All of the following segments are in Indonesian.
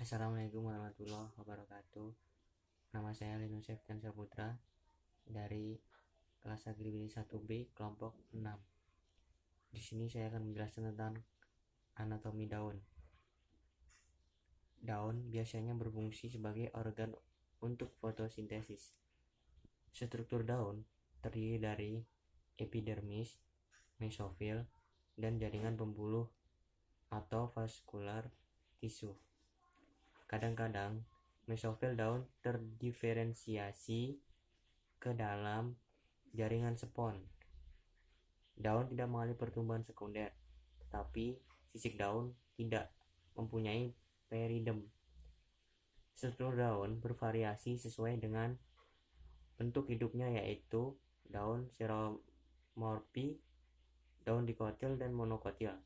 Assalamualaikum warahmatullahi wabarakatuh. Nama saya Linus Septian Saputra dari kelas Agribisnis 1B kelompok 6. Di sini saya akan menjelaskan tentang anatomi daun. Daun biasanya berfungsi sebagai organ untuk fotosintesis. Struktur daun terdiri dari epidermis, mesofil, dan jaringan pembuluh atau vaskular tisu. Kadang-kadang mesofil daun terdiferensiasi ke dalam jaringan spons. Daun tidak mengalami pertumbuhan sekunder, tetapi sisik daun tidak mempunyai peridem. Struktur daun bervariasi sesuai dengan bentuk hidupnya, yaitu daun seromorfi, daun dikotil, dan monokotil.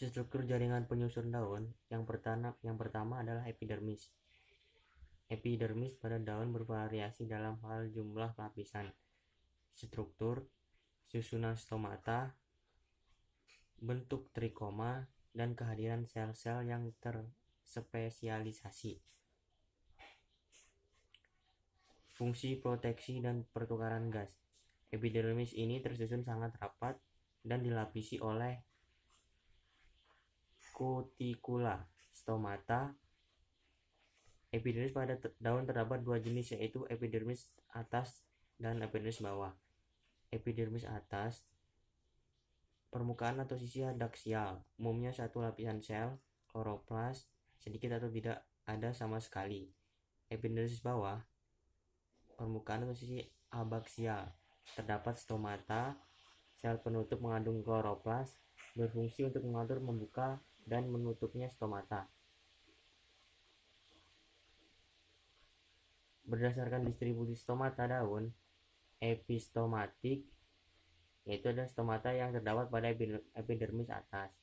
Struktur jaringan penyusun daun yang pertama adalah epidermis. Epidermis pada daun bervariasi dalam hal jumlah lapisan, struktur, susunan stomata, bentuk trikoma, dan kehadiran sel-sel yang terspesialisasi. Fungsi proteksi dan pertukaran gas. Epidermis ini tersusun sangat rapat dan dilapisi oleh kutikula stomata. Epidermis pada daun terdapat dua jenis, yaitu epidermis atas dan epidermis bawah. Epidermis atas, permukaan atau sisi adaksial, umumnya satu lapisan sel kloroplas, sedikit atau tidak ada sama sekali. Epidermis bawah, permukaan atau sisi abaksial, terdapat stomata, sel penutup mengandung kloroplas, berfungsi untuk mengatur, membuka, dan menutupnya stomata. Berdasarkan distribusi stomata daun, epistomatik, yaitu ada stomata yang terdapat pada epidermis atas,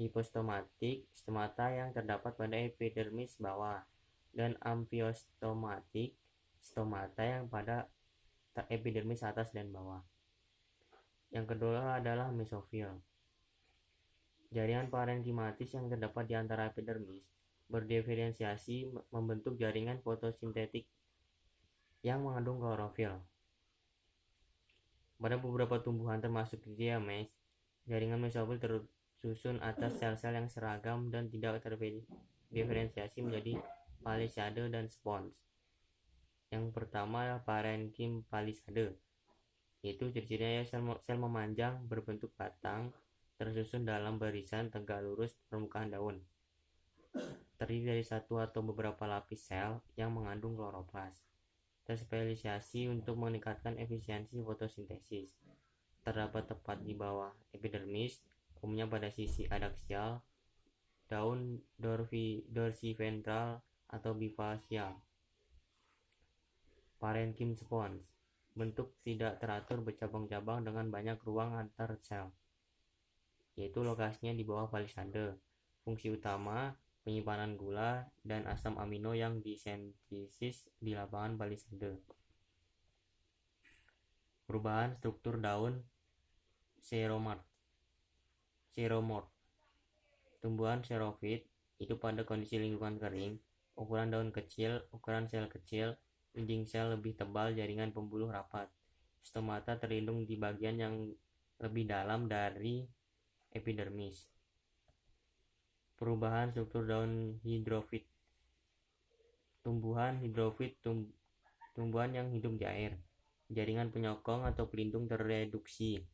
hipostomatik, stomata yang terdapat pada epidermis bawah, dan amfiostomatik, stomata yang pada epidermis atas dan bawah. Yang kedua adalah mesofil. Jaringan parenkimatis yang terdapat di antara epidermis berdiferensiasi membentuk jaringan fotosintetik yang mengandung klorofil. Pada beberapa tumbuhan termasuk diamex, jaringan mesofil tersusun atas sel-sel yang seragam dan tidak terdiferensiasi menjadi palisade dan spons. Yang pertama adalah parenkim palisade, yaitu ciri-cirinya sel memanjang berbentuk batang tersusun dalam barisan tegak lurus permukaan daun, terdiri dari satu atau beberapa lapis sel yang mengandung kloroplas. Terspesialisasi untuk meningkatkan efisiensi fotosintesis. Terdapat tepat di bawah epidermis, umumnya pada sisi adaksial, daun dorsiventral atau bifasial. Parenkim spons, bentuk tidak teratur bercabang-cabang dengan banyak ruang antar sel, yaitu lokasinya di bawah palisade. Fungsi utama penyimpanan gula dan asam amino yang disintesis di lapangan palisade. Perubahan struktur daun seromorf. Tumbuhan xerophyte itu pada kondisi lingkungan kering, ukuran daun kecil, ukuran sel kecil, dinding sel lebih tebal, jaringan pembuluh rapat. Stomata terlindung di bagian yang lebih dalam dari epidermis. Perubahan struktur daun hidrofit. Tumbuhan hidrofit, tumbuhan yang hidup di air. Jaringan penyokong atau pelindung terreduksi.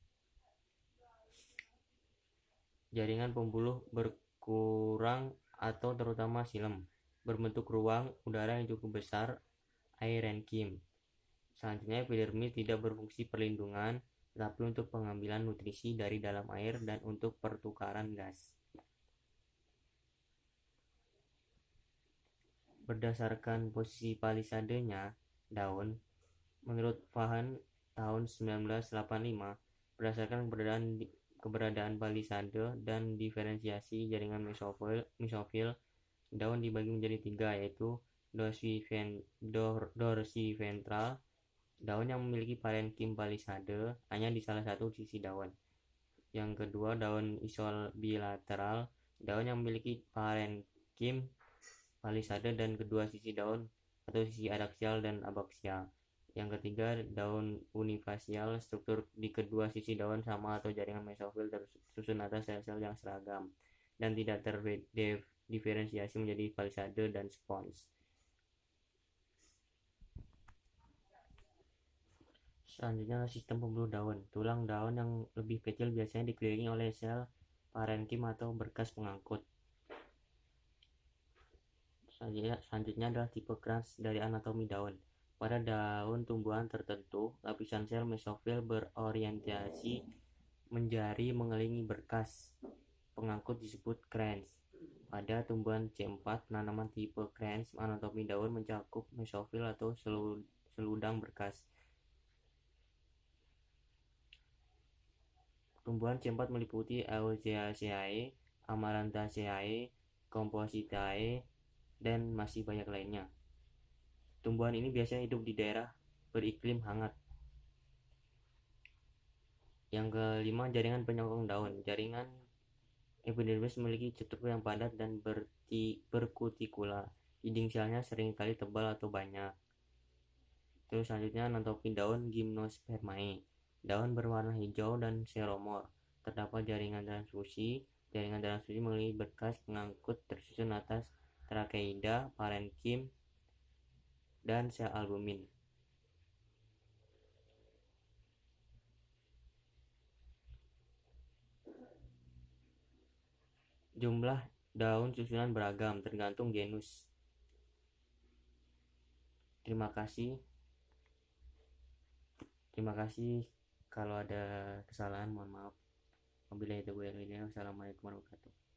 Jaringan pembuluh berkurang atau terutama silem, berbentuk ruang udara yang cukup besar, aerenkim. Selanjutnya, epidermis tidak berfungsi perlindungan, tetapi untuk pengambilan nutrisi dari dalam air dan untuk pertukaran gas. Berdasarkan posisi palisadenya daun, menurut Vaughan tahun 1985, berdasarkan keberadaan palisade dan diferensiasi jaringan mesofil, daun dibagi menjadi tiga, yaitu dorsiventral, daun yang memiliki parenkim palisade hanya di salah satu sisi daun. Yang kedua, daun isol bilateral, daun yang memiliki parenkim, palisade dan kedua sisi daun atau sisi adaksial dan abaksial. Yang ketiga, daun unifasial, struktur di kedua sisi daun sama atau jaringan mesofil tersusun atas sel-sel yang seragam dan tidak terdiferensiasi menjadi palisade dan spons. Selanjutnya, sistem pembuluh daun. Tulang daun yang lebih kecil biasanya dikelilingi oleh sel parenkim atau berkas pengangkut. Selanjutnya adalah tipe crans dari anatomi daun. Pada daun tumbuhan tertentu, lapisan sel mesofil berorientasi menjari mengelilingi berkas pengangkut disebut crans. Pada tumbuhan C4, penanaman tipe crans anatomi daun mencakup mesofil atau seludang berkas. Tumbuhan C4 meliputi Augeaceae, Amarantaceae, Compositae, dan masih banyak lainnya. Tumbuhan ini biasanya hidup di daerah beriklim hangat. Yang kelima, jaringan penyokong daun. Jaringan epidermis memiliki struktur yang padat dan berkutikula. Dinding selnya seringkali tebal atau banyak. Terus selanjutnya, anatomi daun Gymnospermae. Daun berwarna hijau dan seromor. Terdapat jaringan transfusi. Jaringan transfusi memiliki berkas pengangkut tersusun atas trakeida, parenkim, dan sel albumin. Jumlah daun susunan beragam tergantung genus. Terima kasih. Kalau ada kesalahan mohon maaf. Wabillahi taufiq wal hidayah. Wassalamualaikum warahmatullahi wabarakatuh.